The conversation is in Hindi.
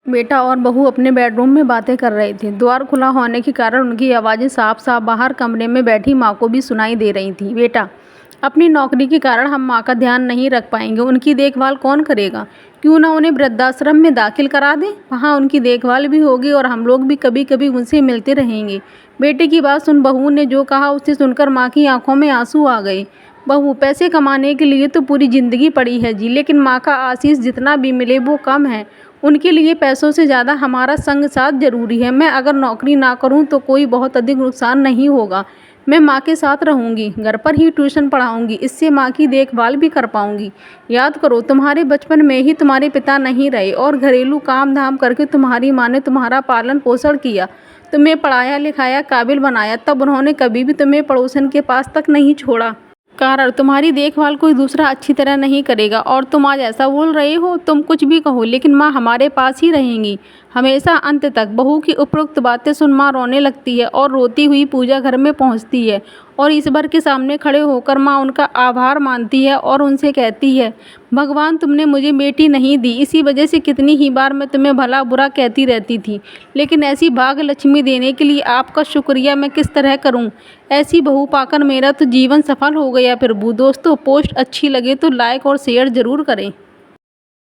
बेटा और बहू अपने बेडरूम में बातें कर रहे थे। द्वार खुला होने के कारण उनकी आवाज़ें साफ साफ बाहर कमरे में बैठी माँ को भी सुनाई दे रही थीं। बेटा, अपनी नौकरी के कारण हम माँ का ध्यान नहीं रख पाएंगे। उनकी देखभाल कौन करेगा? क्यों ना उन्हें वृद्धाश्रम में दाखिल करा दें। वहाँ उनकी देखभाल भी होगी और हम लोग भी कभी कभी उनसे मिलते रहेंगे। बेटे की बात सुन बहू ने जो कहा उसे सुनकर माँ की आंखों में आंसू आ गए। बहू, पैसे कमाने के लिए तो पूरी ज़िंदगी पड़ी है जी, लेकिन माँ का आशीष जितना भी मिले वो कम है। उनके लिए पैसों से ज़्यादा हमारा संग साथ ज़रूरी है। मैं अगर नौकरी ना करूँ तो कोई बहुत अधिक नुकसान नहीं होगा। मैं माँ के साथ रहूँगी, घर पर ही ट्यूशन पढ़ाऊँगी, इससे माँ की देखभाल भी कर पाऊँगी। याद करो, तुम्हारे बचपन में ही तुम्हारे पिता नहीं रहे और घरेलू काम धाम करके तुम्हारी माँ ने तुम्हारा पालन पोषण किया, तुम्हें पढ़ाया लिखाया, काबिल बनाया। तब उन्होंने कभी भी तुम्हें पड़ोसन के पास तक नहीं छोड़ा। कारण तुम्हारी देखभाल कोई दूसरा अच्छी तरह नहीं करेगा और तुम आज ऐसा बोल रहे हो। तुम कुछ भी कहो, लेकिन माँ हमारे पास ही रहेंगी हमेशा, अंत तक। बहू की उपरोक्त बातें सुन माँ रोने लगती है और रोती हुई पूजा घर में पहुँचती है और ईश्वर के सामने खड़े होकर माँ उनका आभार मानती है और उनसे कहती है, भगवान तुमने मुझे बेटी नहीं दी, इसी वजह से कितनी ही बार मैं तुम्हें भला बुरा कहती रहती थी, लेकिन ऐसी भाग्य लक्ष्मी देने के लिए आपका शुक्रिया मैं किस तरह करूं। ऐसी बहू पाकर मेरा तो जीवन सफल हो गया प्रभु। दोस्तों, पोस्ट अच्छी लगे तो लाइक और शेयर ज़रूर करें।